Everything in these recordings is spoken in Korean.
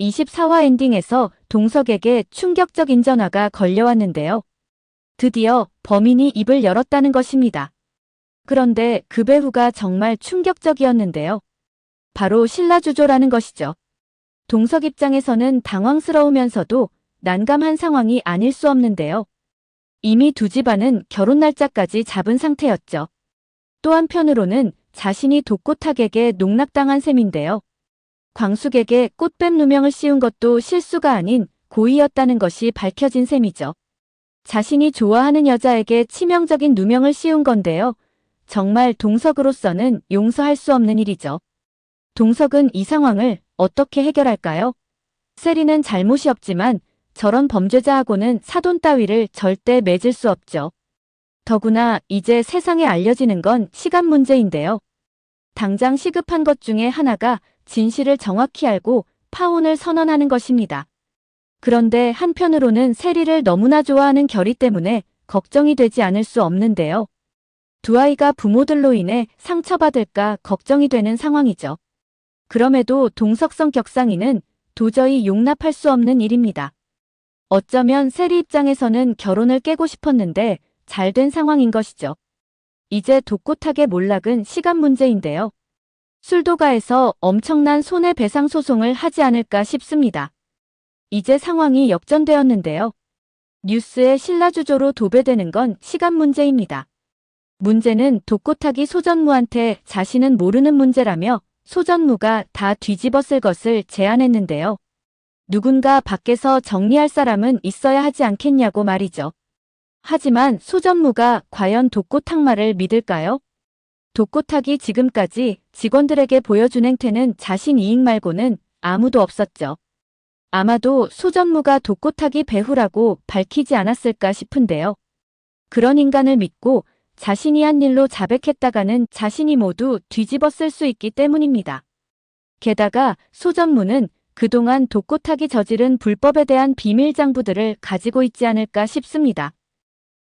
24화 엔딩에서 동석에게 충격적인 전화가 걸려왔는데요. 드디어 범인이 입을 열었다는 것입니다. 그런데 그 배후가 정말 충격적이었는데요. 바로 신라주조라는 것이죠. 동석 입장에서는 당황스러우면서도 난감한 상황이 아닐 수 없는데요. 이미 두 집안은 결혼 날짜까지 잡은 상태였죠. 또 한편으로는 자신이 독고탁에게 농락당한 셈인데요. 광숙에게 꽃뱀 누명을 씌운 것도 실수가 아닌 고의였다는 것이 밝혀진 셈이죠. 자신이 좋아하는 여자에게 치명적인 누명을 씌운 건데요. 정말 동석으로서는 용서할 수 없는 일이죠. 동석은 이 상황을 어떻게 해결할까요? 세리는 잘못이 없지만 저런 범죄자하고는 사돈 따위를 절대 맺을 수 없죠. 더구나 이제 세상에 알려지는 건 시간 문제인데요. 당장 시급한 것 중에 하나가 진실을 정확히 알고 파혼을 선언하는 것입니다. 그런데 한편으로는 세리를 너무나 좋아하는 결의 때문에 걱정이 되지 않을 수 없는데요. 두 아이가 부모들로 인해 상처받을까 걱정이 되는 상황이죠. 그럼에도 동석 성격상이는 도저히 용납할 수 없는 일입니다. 어쩌면 세리 입장에서는 결혼을 깨고 싶었는데 잘된 상황인 것이죠. 이제 독고탁의 몰락은 시간 문제인데요. 술도가에서 엄청난 손해배상 소송을 하지 않을까 싶습니다. 이제 상황이 역전되었는데요. 뉴스에 신라주조로 도배되는 건 시간 문제입니다. 문제는 독고탁이 소전무한테 자신은 모르는 문제라며 소전무가 다 뒤집었을 것을 제안했는데요. 누군가 밖에서 정리할 사람은 있어야 하지 않겠냐고 말이죠. 하지만 소전무가 과연 독고탁 말을 믿을까요? 독고탁이 지금까지 직원들에게 보여준 행태는 자신 이익 말고는 아무도 없었죠. 아마도 소전무가 독고탁이 배후라고 밝히지 않았을까 싶은데요. 그런 인간을 믿고 자신이 한 일로 자백했다가는 자신이 모두 뒤집었을 수 있기 때문입니다. 게다가 소전무는 그동안 독고탁이 저지른 불법에 대한 비밀 장부들을 가지고 있지 않을까 싶습니다.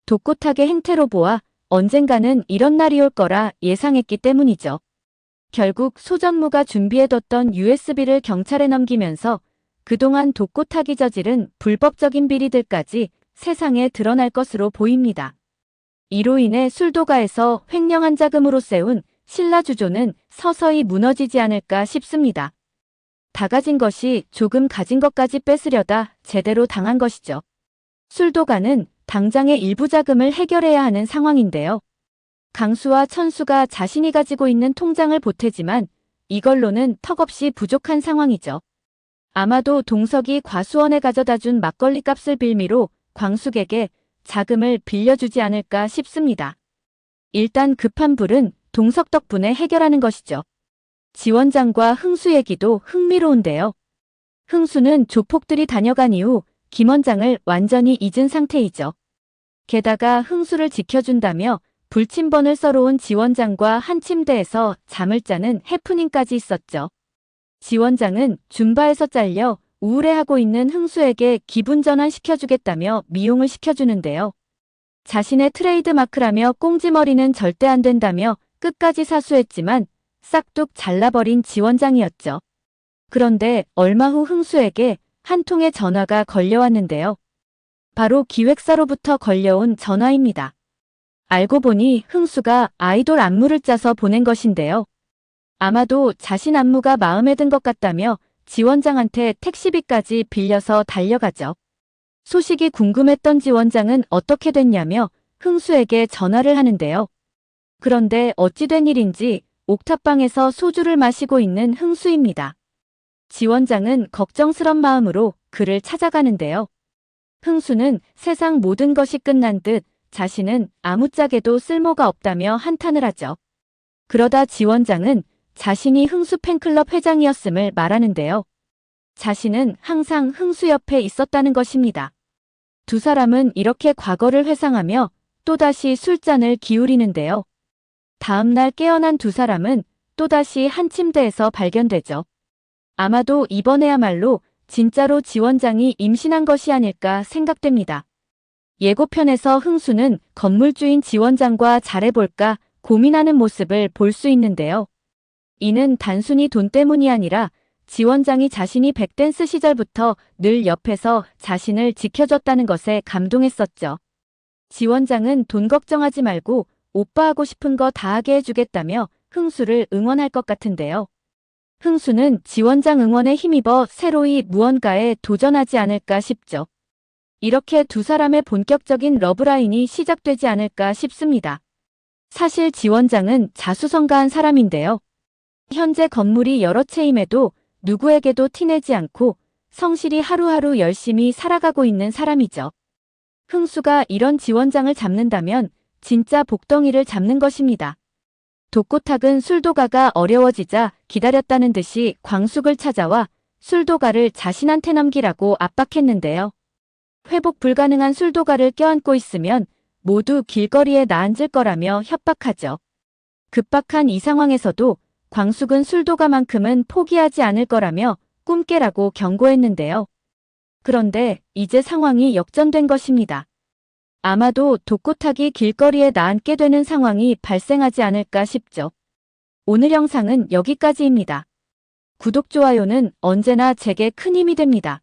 독고탁의 행태로 보아 언젠가는 이런 날이 올 거라 예상했기 때문이죠. 결국 소전무가 준비해뒀던 USB를 경찰에 넘기면서 그동안 독고탁이 저지른 불법적인 비리들까지 세상에 드러날 것으로 보입니다. 이로 인해 술도가에서 횡령한 자금으로 세운 신라주조는 서서히 무너지지 않을까 싶습니다. 다 가진 것이 조금 가진 것까지 뺏으려다 제대로 당한 것이죠. 술도가는 당장의 일부 자금을 해결해야 하는 상황인데요. 강수와 천수가 자신이 가지고 있는 통장을 보태지만 이걸로는 턱없이 부족한 상황이죠. 아마도 동석이 과수원에 가져다 준 막걸리 값을 빌미로 광숙에게 자금을 빌려주지 않을까 싶습니다. 일단 급한 불은 동석 덕분에 해결하는 것이죠. 지원장과 흥수 얘기도 흥미로운데요. 흥수는 조폭들이 다녀간 이후 김 원장을 완전히 잊은 상태이죠. 게다가 흥수를 지켜준다며 불침번을 써놓은 지원장과 한 침대에서 잠을 자는 해프닝까지 있었죠. 지원장은 줌바에서 잘려 우울해하고 있는 흥수에게 기분 전환시켜주겠다며 미용을 시켜주는데요. 자신의 트레이드마크라며 꽁지머리는 절대 안 된다며 끝까지 사수했지만 싹둑 잘라버린 지원장이었죠. 그런데 얼마 후 흥수에게 한 통의 전화가 걸려왔는데요. 바로 기획사로부터 걸려온 전화입니다. 알고 보니 흥수가 아이돌 안무를 짜서 보낸 것인데요. 아마도 자신 안무가 마음에 든 것 같다며 지원장한테 택시비까지 빌려서 달려가죠. 소식이 궁금했던 지원장은 어떻게 됐냐며 흥수에게 전화를 하는데요. 그런데 어찌 된 일인지 옥탑방에서 소주를 마시고 있는 흥수입니다. 지원장은 걱정스런 마음으로 그를 찾아가는데요. 흥수는 세상 모든 것이 끝난 듯 자신은 아무짝에도 쓸모가 없다며 한탄을 하죠. 그러다 지원장은 자신이 흥수 팬클럽 회장이었음을 말하는데요. 자신은 항상 흥수 옆에 있었다는 것입니다. 두 사람은 이렇게 과거를 회상하며 또다시 술잔을 기울이는데요. 다음 날 깨어난 두 사람은 또다시 한 침대에서 발견되죠. 아마도 이번에야말로 진짜로 지원장이 임신한 것이 아닐까 생각됩니다. 예고편에서 흥수는 건물주인 지원장과 잘해볼까 고민하는 모습을 볼 수 있는데요. 이는 단순히 돈 때문이 아니라 지원장이 자신이 백댄스 시절부터 늘 옆에서 자신을 지켜줬다는 것에 감동했었죠. 지원장은 돈 걱정하지 말고 오빠 하고 싶은 거 다 하게 해주겠다며 흥수를 응원할 것 같은데요. 흥수는 지원장 응원에 힘입어 새로이 무언가에 도전하지 않을까 싶죠. 이렇게 두 사람의 본격적인 러브라인이 시작되지 않을까 싶습니다. 사실 지원장은 자수성가한 사람인데요. 현재 건물이 여러 채임에도 누구에게도 티내지 않고 성실히 하루하루 열심히 살아가고 있는 사람이죠. 흥수가 이런 지원장을 잡는다면 진짜 복덩이를 잡는 것입니다. 독고탁은 술도가가 어려워지자 기다렸다는 듯이 광숙을 찾아와 술도가를 자신한테 넘기라고 압박했는데요. 회복 불가능한 술도가를 껴안고 있으면 모두 길거리에 나앉을 거라며 협박하죠. 급박한 이 상황에서도 광숙은 술도가만큼은 포기하지 않을 거라며 꿈깨라고 경고했는데요. 그런데 이제 상황이 역전된 것입니다. 아마도 독고탁이 길거리에 나앉게 되는 상황이 발생하지 않을까 싶죠. 오늘 영상은 여기까지입니다. 구독, 좋아요는 언제나 제게 큰 힘이 됩니다.